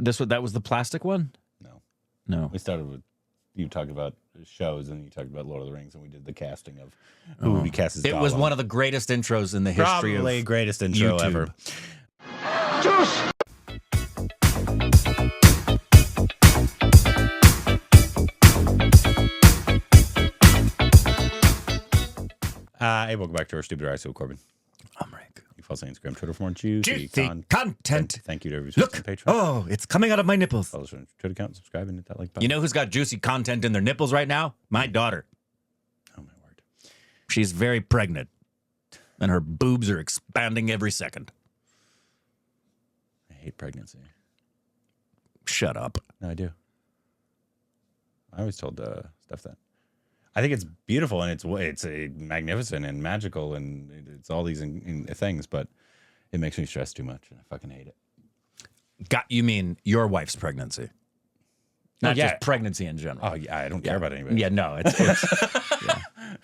That was the plastic one? No. We started with you talking about shows, and you talked about Lord of the Rings, and we did the casting of who would be cast as Gollum. It was one of the greatest intros in the history of Probably greatest intro YouTube. ever. Juice! Hey, welcome back to our Stupid Eyes. So, Corbin. I'm Rick. You follow us on Instagram, Twitter for more juicy content. Thank you to everybody Look, on Patreon. oh, it's coming out of my nipples. Follow us on Twitter account, subscribe, and hit that like button. You know who's got juicy content in their nipples right now? My daughter. Oh, my word. She's very pregnant, and her boobs are expanding every second. I hate pregnancy. Shut up. No, I do. I always told Steph that. I think it's beautiful, and it's a magnificent and magical, and it's all these things, but it makes me stress too much, and I fucking hate it. You mean your wife's pregnancy? Not just pregnancy in general. Oh, yeah, I don't care about anybody. Yeah, no. It's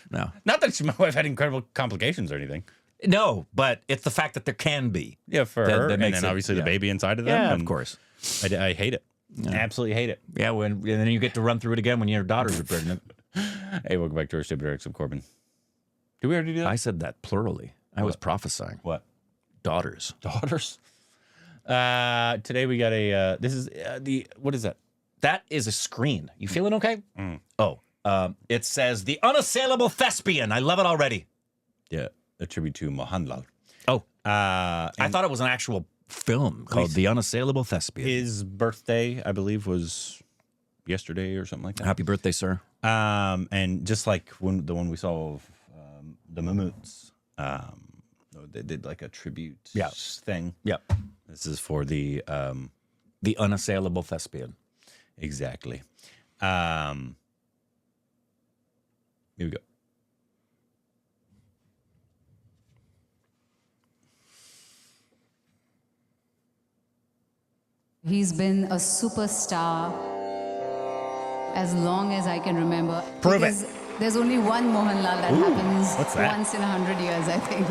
no. Not that my wife had incredible complications or anything. No, but it's the fact that there can be. Yeah, for her, and makes then obviously the baby inside of them. Yeah, and of course. I hate it. Yeah. Absolutely hate it. Yeah, and then you get to run through it again when your daughters are pregnant. Hey, welcome back to our Stupid Erics of Corbin. Did we already do that? I said that plurally. I was prophesying. What? Daughters. Daughters? Today we got a, this is what is that? That is a screen. You feeling okay? Mm. Oh, it says The Unassailable Thespian. I love it already. Yeah, a tribute to Mohanlal. Oh, I thought it was an actual film called The Unassailable Thespian. His birthday, I believe, was yesterday or something like that. Happy birthday, sir. And just like when the one we saw of the Mammoets, they did like a tribute thing. Yep. This is for the Unassailable Thespian. Exactly. Here we go. He's been a superstar as long as I can remember. Prove because it. There's only one Mohanlal that happens what's that? once in 100 years, I think.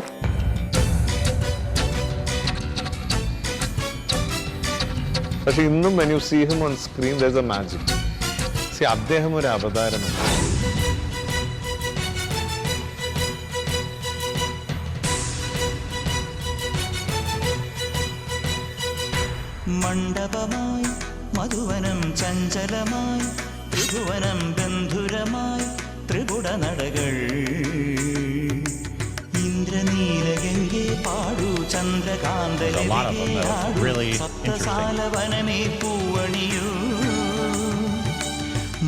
But when you see him on screen, there's a magic. See, അദ്ദേഹം ഒരു അവതാരമാണ്. മണ്ഡപമായി മധുവനം ചഞ്ചലമായി ത്രിഭുവനം ബന്ധുരമായി ത്രിപുട നടകൾ ഇന്ദ്രനീലഗംഗെ പാടു ചന്ദ്രകാന്തലെ സപ്തസാലവനമേ പൂവണിയൂ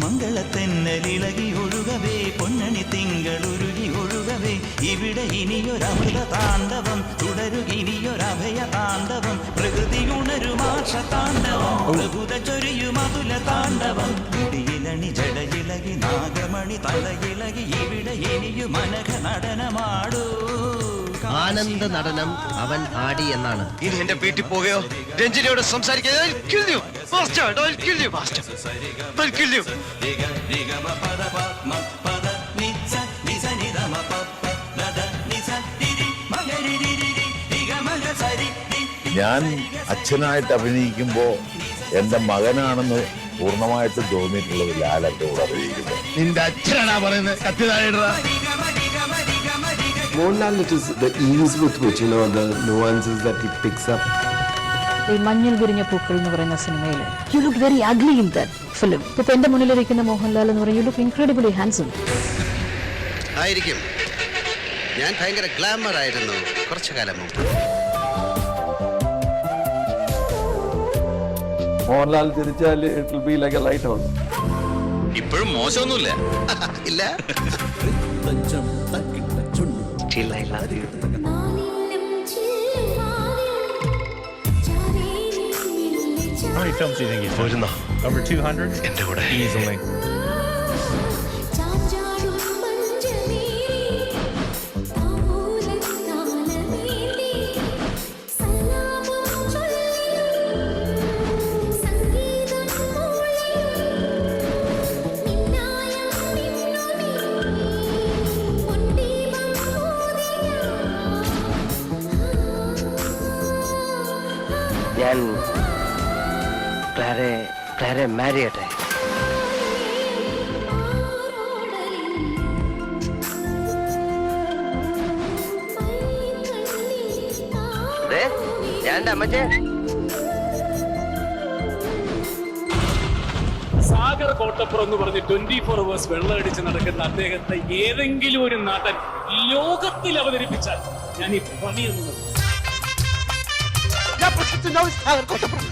മംഗളത്തെന്നലിളകി ഒഴുകവേ പൊന്നണി തിങ്കളുരുകി ഒഴുകവേ ഇവിടെ ഇനിയൊരമൃത താണ്ഡവം തുടരുകിനിയൊരഭയ താണ്ഡവം പ്രകൃതി ഉണരുമാഷ താണ്ഡവം പ്രഭുത ചൊരിയുമതുല താണ്ഡവം ഇടിയിലണി ജടയിലകി നാഗമണി തലയിലകി ഇവിടെ ഇനിയു മനഘ നടനമാടൂ ആനന്ദ നടനം അവൻ ആടി എന്നാണ്. ഇനി എന്റെ വീട്ടിൽ പോവുകയോ രഞ്ജിനിയോട് സംസാരിക്കാൻ ഞാൻ അച്ഛനായിട്ട് അഭിനയിക്കുമ്പോൾ എൻ്റെ മകനാണെന്ന് പൂർണ്ണമായിട്ട് തോന്നിയിട്ടുള്ളത് ലാലന്റെ കൂടെ അഭിനയിക്കുമ്പോൾ. നിന്റെ അച്ഛനാണ് പറയുന്നത് കത്തിതായിടാ. Mohanlal, it is the ease with which, the nuances that he picks up. ഈ മഞ്ഞിൽ വിരിഞ്ഞ പൂക്കൾ എന്ന് പറയുന്ന സിനിമയിൽ you look very ugly in that film. ഇപ്പൊ എന്റെ മുന്നിലിരിക്കുന്ന മോഹൻലാൽ എന്ന് പറയുന്നത് യു ലുക്ക് ഇൻക്രെഡിബിളി ഹാൻസം. ആയിരിക്കും. ഞാൻ ഭയങ്കര ഗ്ലാമർ ആയിരുന്നു കുറച്ചു കാലം മുമ്പ്. മോഹൻലാൽ ചിരിച്ചാൽ it will be like a lighthouse. ഇപ്പോഴും മോശമൊന്നുമില്ല. ഇല്ല. Still I love you. How many films do you think he's done? Over 200? Easily. ഞാൻ ക്ലാരെ മാരി ചെയ്യട്ടെ. ഞാൻ അമ്മച്ചേ സാഗർ കോട്ടപ്പുറം എന്ന് പറഞ്ഞ് 24 hours വെള്ളം അടിച്ച് നടക്കുന്ന അദ്ദേഹത്തെ ഏതെങ്കിലും ഒരു നടൻ ലോകത്തിൽ അവതരിപ്പിച്ചാൽ ഞാൻ ഈ പണിയൊന്നും.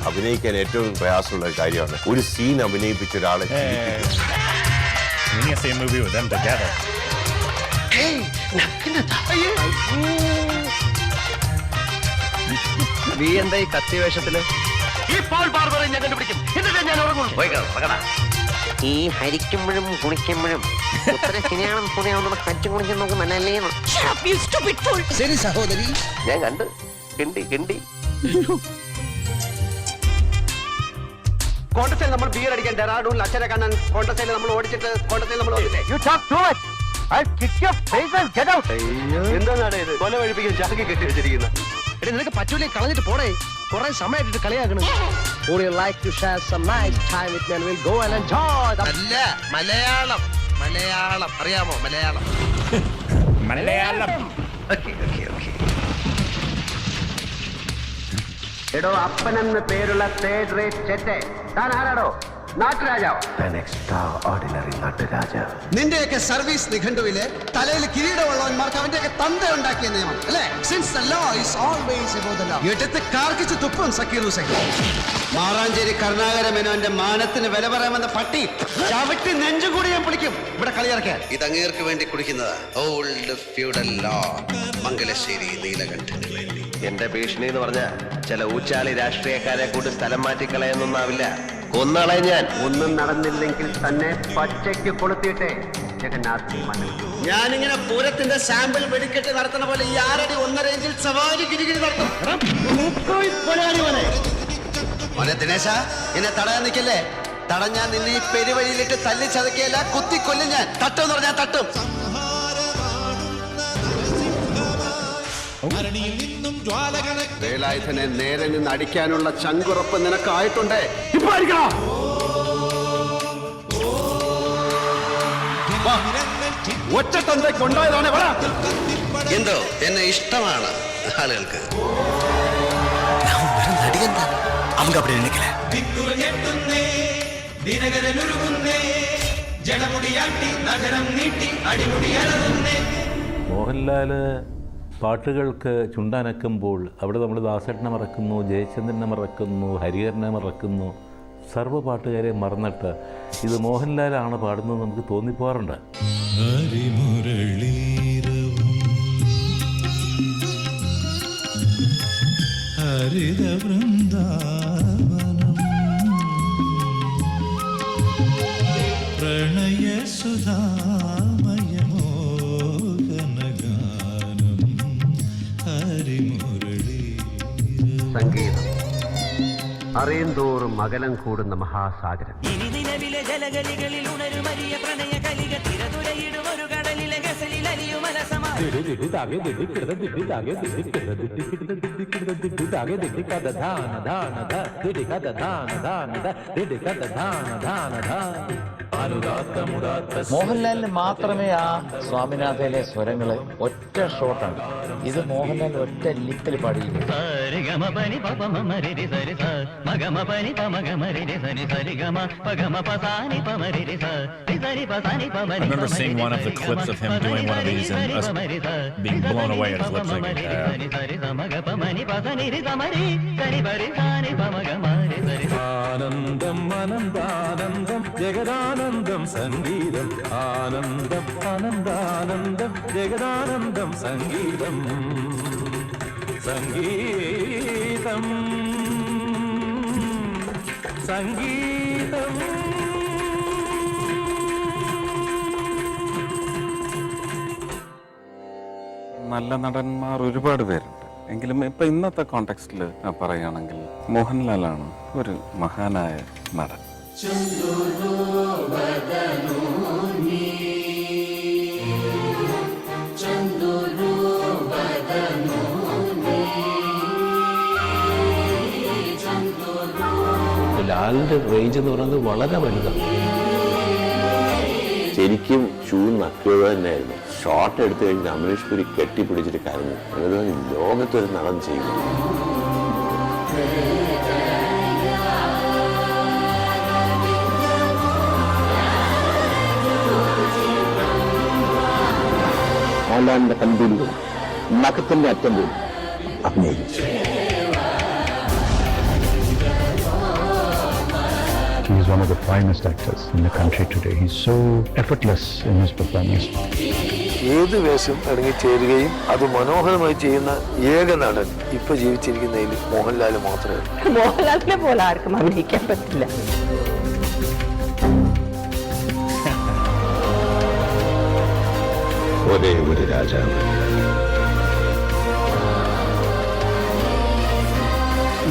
അഭിനയിക്കാൻ ഏറ്റവും പ്രയാസമുള്ള കാര്യമാണ് ഒരു സീൻ അഭിനയിപ്പിച്ച ഒരാളെ. നീ എന്താ ഈ കത്തി വേഷത്തില്? ഈ ഹരിക്കുമ്പോഴും കുണിക്കുമ്പോഴും ശരി സഹോദരി, ഞാൻ കണ്ട് കിണ്ടി കോട്ടത്തിൽ നമ്മൾ ബിയർ അടിക്കാൻ ഡെറാഡൂണിൽ അച്ഛനെ കാണാൻ കോട്ടത്തിൽ നമ്മൾ ഓടിച്ചിട്ട് കോട്ടത്തിൽ നമ്മൾ എന്താണ് ഇത്? കൊല വഴിപ്പിക്കാൻ ചാക്കി കെട്ടി വെച്ചിരിക്കുന്ന. എടി നിനക്ക് പറ്റൂലേ, കളഞ്ഞിട്ട് പോടേ. കുറെ സമയമായിട്ട് കളിയാക്കണം. അല്ല, മലയാളം അറിയാമോ? മലയാളം. എടോ, അപ്പനെന്ന് പേരുള്ള തേർഡ് റേറ്റ് ചെറ്റെ താൻ ആരാടോ? നാട്ടുരാജാവ്. നിന്റെയൊക്കെ സർവീസ് നിഘണ്ടുവില് തലയിൽ കിരീടമുള്ളവന്മാർക്ക് അവന്റെയൊക്കെ തന്ത ഉണ്ടാക്കിയ നിയമം അല്ലേ? Since the law is always above the law. എടുത്ത് കാർക്കിച്ച് തുപ്പും സക്കീർ ഹുസൈൻ. മാറാഞ്ചേരി കരുണാകര മേനോന്റെ മാനത്തിന് വില പറയാമെന്ന പട്ടി ചവിട്ടി നെഞ്ചും കൂടി ഞാൻ പിടിക്കും ഇവിടെ കളിയിറക്കാൻ. ഇത് അങ്ങേർക്ക് വേണ്ടി കുടിക്കുന്നത് ഓൾഡ് ഫ്യൂഡൽ ലോ. മംഗലശ്ശേരി നീലകണ്ഠന് വേണ്ടി. എന്റെ ഭീഷണി എന്ന് പറഞ്ഞ ചില ഊച്ചാളി രാഷ്ട്രീയക്കാരെ കൂടി സ്ഥലം മാറ്റിക്കളയെന്നൊന്നാവില്ല. കൊന്നളെ ഞാൻ. ഒന്നും നടന്നില്ലെങ്കിൽ തന്നെ പച്ചയ്ക്ക് കൊളുത്തിയിട്ടേ ജഗന്നാഥ് മണ്ണിൽ. ഞാനിങ്ങനെ പൂരത്തിന്റെ സാമ്പിൾ വെടിക്കെട്ട് നടത്തുന്ന പോലെ ഈ 6 അടി 1.5 ഇഞ്ചിൽ സവാരി ഗിരിഗിരി നടത്തും. മോനെ ദിനേശ, എന്നെ തടയാൻ നിൽക്കല്ലേ. തടഞ്ഞാൽ നിന്നെ ഈ പെരുവഴിയിലിട്ട് തല്ലി ചതക്കിയല്ല, കുത്തിക്കൊല്ലും ഞാൻ. തട്ടുമെന്ന് പറഞ്ഞാൽ തട്ടും. വേലായുധനെ നേരെ നിന്ന് അടിക്കാനുള്ള ചങ്കുറപ്പ് നിനക്കായിട്ടുണ്ട്. ഇപ്പൊ അടിക്കണോ? ഒറ്റത്തന്തെ കൊണ്ടായതാണ്. എന്തോ എന്നെ ഇഷ്ടമാണ് ആളുകൾക്ക്. മോഹൻലാല് പാട്ടുകൾക്ക് ചുണ്ടനക്കുമ്പോൾ അവിടെ നമ്മൾ ദാസേട്ടനെ മറക്കുന്നു, ജയചന്ദ്രനെ മറക്കുന്നു, ഹരിഹരനെ മറക്കുന്നു, സർവ്വ പാട്ടുകാരെ മറന്നിട്ട് ഇത് മോഹൻലാലാണ് പാടുന്നത് നമുക്ക് തോന്നിപ്പോകാറുണ്ട്. സംഗീതം അറിയുന്തോറും അകലം കൂടുന്ന മഹാസാഗരം. ഇനി നിലവിലെ ജലഗലികളിൽ ഉണരുമരിയ പ്രണയ കലിക തിരതുരയിടും ഒരു കടലിലെ ഗസലിൽ അലിയുമലസമാ. മോഹൻലാലിന് മാത്രമേ ആ സ്വാമിനാഥയിലെ സ്വരങ്ങള് ഒറ്റ ഷോട്ടാണ്. ഇത് മോഹൻലാൽ ഒറ്റ ലിപ്പിൽ പാടിയില്ല. I remember seeing one of the clips of him doing one of these and us being blown away at his lip syncing. ആനന്ദം അനന്താനന്ദം ജഗദാനന്ദം സംഗീതം. ആനന്ദം അനന്താനന്ദം ജഗദാനന്ദം സംഗീതം. സംഗീതം സംഗീതം. നല്ല നടന്മാർ ഒരുപാട് പേരുണ്ട്. എങ്കിലും ഇപ്പം ഇന്നത്തെ കോണ്ടെക്സ്റ്റിൽ പറയുകയാണെങ്കിൽ മോഹൻലാലാണ് ഒരു മഹാനായ നടൻ. ലാലിൻ്റെ റേഞ്ച് എന്ന് പറയുന്നത് വളരെ വലുതാണ്. ശരിക്കും ഷൂ നക്കുക തന്നെയായിരുന്നു. ഷോട്ട് എടുത്തു കഴിഞ്ഞ് അമരീഷ് പുരി കെട്ടിപ്പിടിച്ചിട്ട് കരഞ്ഞു. അതായത് ലോകത്തൊരു നടൻ ചെയ്യുന്നു. മോഹൻലാലിന്റെ കൺപിൽ നഖത്തിന്റെ അറ്റം പോലും അഭിനയിച്ചു. He is one of the finest actors in the country today. He's so effortless in his performance. ഏത് വേഷം ഇറങ്ങിച്ചേരുകയും അത് മനോഹരമായി ചെയ്യുന്ന ഏക നടൻ ഇപ്പൊ ജീവിച്ചിരിക്കുന്നതിൽ മോഹൻലാൽ മാത്രമേ. മോഹൻലാലിനെ പോലെ ആർക്കും അഭിനയിക്കാൻ പറ്റില്ല. ഒരേ ഒരു രാജാവ്.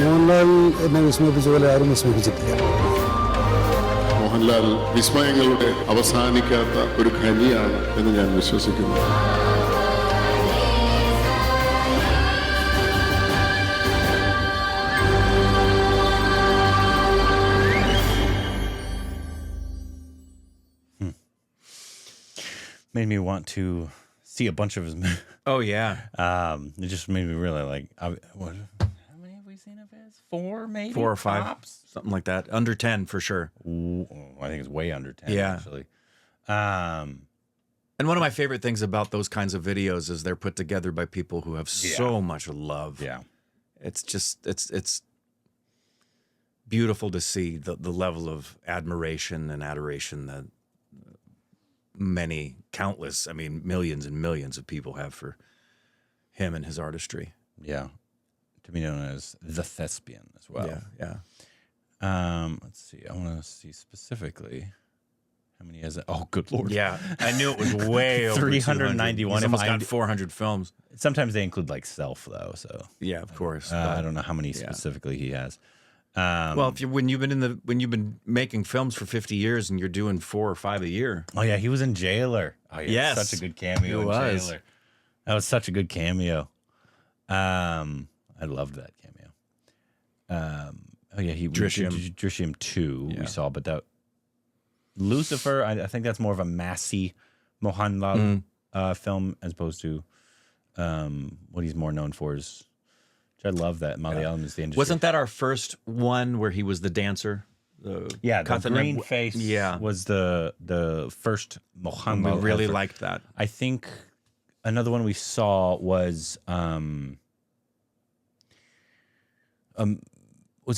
മോഹൻലാൽ എന്നെ വിസ്മയിപ്പിച്ച പോലെ ആരും വിസ്മയിപ്പിച്ചിട്ടില്ല. മോഹൻലാൽ വിസ്മയങ്ങളുടെ അവസാനിക്കാത്ത ഒരു ഖനിയാണ് എന്ന് ഞാൻ വിശ്വസിക്കുന്നു. Made me want to see a bunch of his. Oh yeah. It just made me really like. What? How many have we seen of his? 4 maybe. 4 or 5, tops? something like that. Under 10 for sure. Ooh, I think it's way under 10. Yeah. Actually. And one of my favorite things about those kinds of videos is they're put together by people who have so much love. Yeah. It's just it's beautiful to see the level of admiration and adoration that countless, I mean, millions and millions of people have for him and his artistry. Yeah. To be known as the Thespian as well. Yeah, yeah. Let's see. I want to see specifically how many has it. Oh, good Lord. Yeah, I knew it was way over 391. He's almost got 400 films. Sometimes they include like self though, so. Yeah, of course. I don't know how many specifically he has. Well, when you've been making films for 50 years and you're doing 4 or 5 a year. Oh yeah, he was in Jailer. Oh yeah, yes, such a good cameo in Jailer. That was such a good cameo. I loved that cameo. Oh yeah, Drishyam 2 we saw, but that Lucifer, I think that's more of a massy Mohanlal film as opposed to what he's more known for is. I love that Malayalam is the industry. Wasn't that our first one where he was the dancer? The green face was the first Mohanlal. We really liked that. I think another one we saw was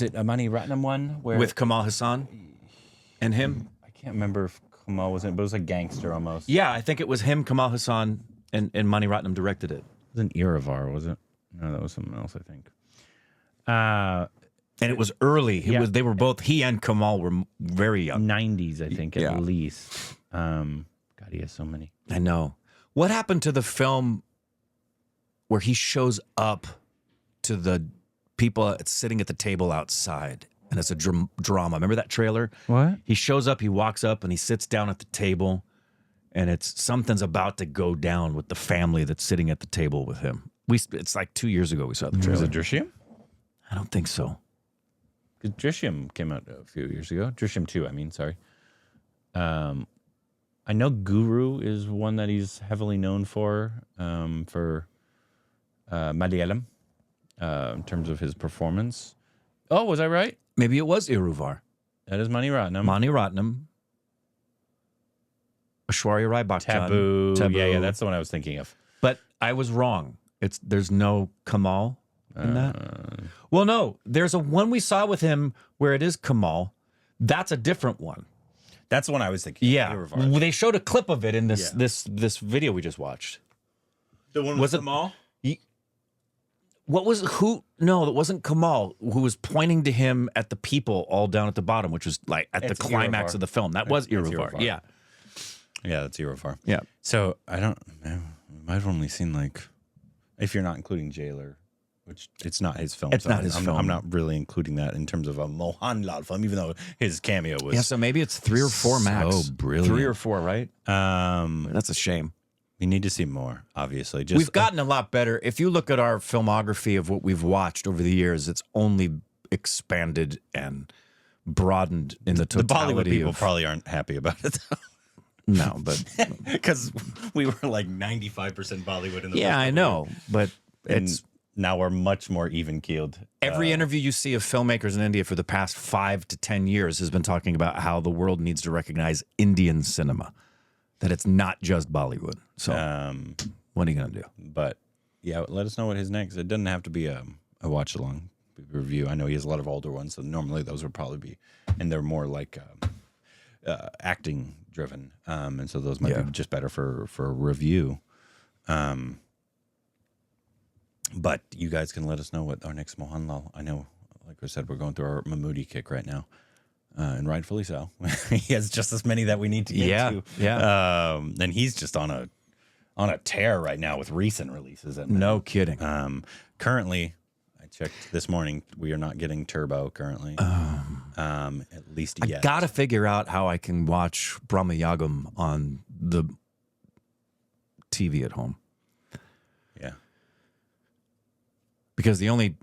it a Mani Ratnam one where with Kamal Hassan and him? I can't remember if Kamal was in it, but it was a gangster almost. Yeah, I think it was him, Kamal Hassan, and Mani Ratnam directed it. It was an Iravar, was it? No, that was something else, I think. And it was early. They were both, he and Kamal were very young. 90s, I think, at least. God, he has so many. I know. What happened to the film where he shows up to the people sitting at the table outside? And it's a drama. Remember that trailer? What? He shows up, he walks up, and he sits down at the table. And something's about to go down with the family that's sitting at the table with him. It's like 2 years ago we saw the trailer. Was it Drishyam? I don't think so. Because Drishyam came out a few years ago. Drishyam 2, I mean, sorry. I know Guru is one that he's heavily known for Malayalam in terms of his performance. Oh, was I right? Maybe it was Iruvar. That is Mani Ratnam. Mani Ratnam. Aishwarya Rai Bachchan. Taboo. Yeah, that's the one I was thinking of. But I was wrong. There's no Kamal in that. Well, no, there's a one we saw with him where it is Kamal. That's a different one. That's the one I was thinking. Yeah, they showed a clip of it in this video we just watched. The one with Kamal? What was who? No, it wasn't Kamal who was pointing to him at the people all down at the bottom, which was like at the climax of the film. That was Iruvar. Yeah. Yeah, that's Iruvar. Yeah. So I don't know. I've only seen like, if you're not including Jailer, which it's not his film. It's not his film. I'm not really including that in terms of a Mohanlal film, even though his cameo was. Yeah, so maybe it's 3 or 4 max. So brilliant. 3 or 4, right? That's a shame. We need to see more, obviously. We've gotten a lot better. If you look at our filmography of what we've watched over the years, it's only expanded and broadened in the The totality Bollywood people of, probably aren't happy about it, though. No, but because we were like 95% Bollywood in the yeah, I know, but and it's now we're much more even keeled. every interview you see of filmmakers in India for the past 5 to 10 years has been talking about how the world needs to recognize Indian cinema, that it's not just Bollywood. So what are you going to do? But yeah, let us know what his next. It doesn't have to be a watch along review. I know he has a lot of older ones, so normally those would probably be, and they're more like acting driven, and so those might be just better for a review. But you guys can let us know what our next Mohanlal. I know, like I said, we're going through our Mammootty kick right now, and rightfully so. He has just as many that we need to get to. Yeah. And he's just on a tear right now with recent releases. No kidding. Currently, I checked this morning, we are not getting Turbo currently. At least yet. I got to figure out how I can watch Brahma Yagam on the TV at home. Yeah. Because the only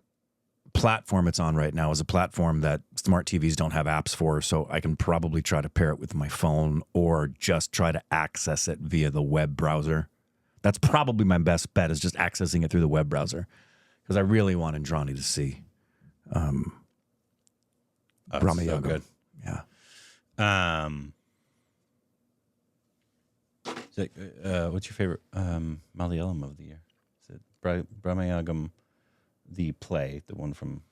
platform it's on right now is a platform that smart TVs don't have apps for, so I can probably try to pair it with my phone or just try to access it via the web browser. That's probably my best bet, is just accessing it through the web browser, because I really want Indrani to see Brahma so Yagam. good. Yeah. What's your favorite Malayalam of the year? Is it Brahma Yagam, the play, the one from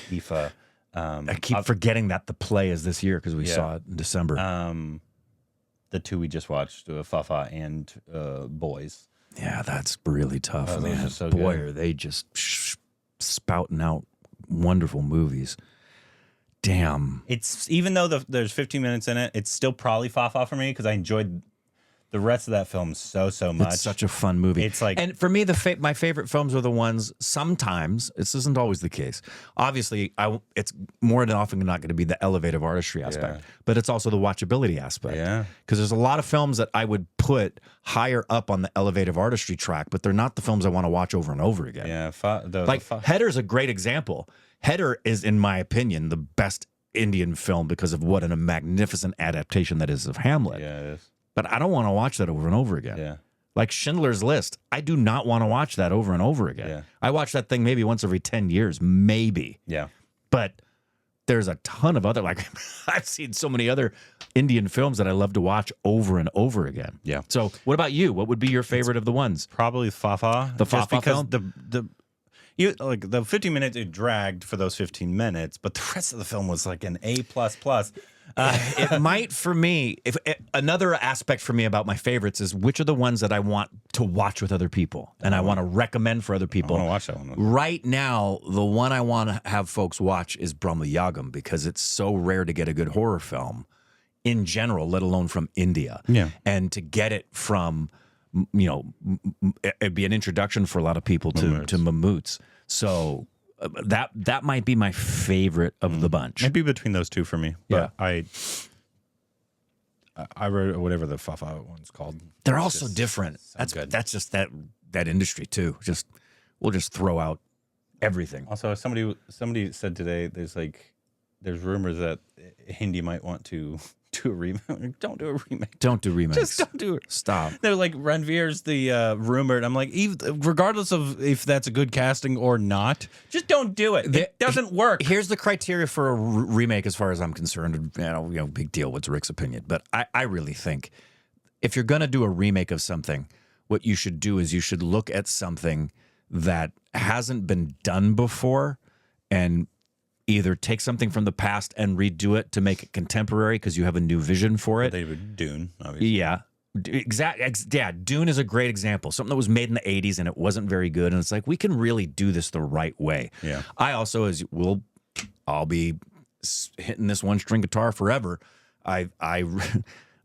IFA? I keep forgetting that the play is this year because we saw it in December. The two we just watched, Fafa and Boys. Yeah, that's really tough. Those Man. are so Boy, good. are they just spouting out wonderful movies. Damn. It's, even though there's 15 minutes in it, it's still probably Fafa for me because I enjoyed the rest of that film so much. It's such a fun movie. It's like, and for me, my favorite films are the ones. Sometimes this isn't always the case. Obviously, it's more than often not going to be the elevative artistry aspect, but it's also the watchability aspect. Yeah, because there's a lot of films that I would put higher up on the elevative artistry track, but they're not the films I want to watch over and over again. Yeah, Header's a great example. Header is, in my opinion, the best Indian film because of what a magnificent adaptation that is of Hamlet. Yeah, it is. But I don't want to watch that over and over again. Yeah. Like Schindler's List, I do not want to watch that over and over again. Yeah. I watch that thing maybe once every 10 years, maybe. Yeah. But there's a ton of other, like I've seen so many other Indian films that I love to watch over and over again. Yeah. So what about you? What would be your favorite of the ones? Probably Fafa. The just Fafa because film? like the 15 minutes it dragged for those 15 minutes, but the rest of the film was like an A++. It might for me. Another aspect for me about my favorites is which are the ones that I want to watch with other people, and I want to recommend for other people. I want to watch that one. Right now, the one I want to have folks watch is Brahma Yagam because it's so rare to get a good horror film in general, let alone from India. Yeah, and to get it from, it'd be an introduction for a lot of people to Mammoets. So. That might be my favorite of the bunch. Maybe between those two for me. But I wrote whatever the Fafa one's called. They're all so different. Good. That's just that industry too. We'll just throw out everything. Also, somebody said today there's rumors that Hindi might want to do a remake. Don't do a remake. Don't do remakes. Just don't do it. Stop. They're like, Ranveer's the rumored. I'm like, regardless of if that's a good casting or not, just don't do it. It doesn't work. Here's the criteria for a remake, as far as I'm concerned. Big deal. What's Rick's opinion? But I really think if you're gonna do a remake of something, what you should do is you should look at something that hasn't been done before and either take something from the past and redo it to make it contemporary because you have a new vision for it. They would Dune, obviously. Yeah. Exactly. Yeah, Dune is a great example. Something that was made in the 80s and it wasn't very good. And it's like, we can really do this the right way. Yeah. I also, I'll be hitting this one string guitar forever. I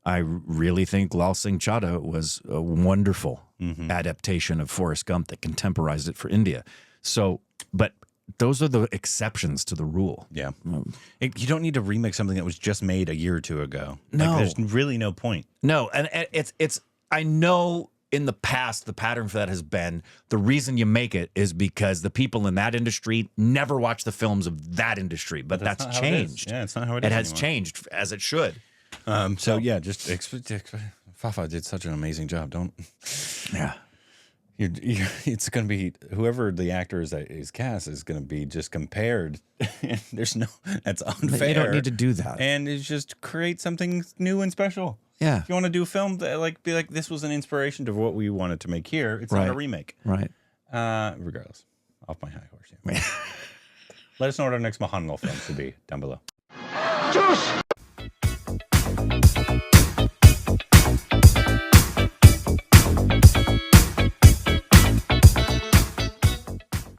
really think Lal Singh Chadha was a wonderful adaptation of Forrest Gump that contemporized it for India. So, but those are the exceptions to the rule. Yeah. You don't need to remake something that was just made a year or two ago. No. There's really no point. No, and it's I know in the past, the pattern for that has been the reason you make it is because the people in that industry never watch the films of that industry. But that's not how it is. changed. Yeah, it's not how it is It has anymore. changed as it should. So yeah, just Fafa did such an amazing job. Don't. Yeah. It's going to be whoever the actor is cast is going to be just compared. There's no, that's unfair. You don't need to do that. And it's just create something new and special. Yeah. If you want to do a film that be like, this was an inspiration to what we wanted to make here. It's not a remake. Right. Regardless, off my high horse. Yeah. Let us know what our next Mohanlal film should be down below. Juice!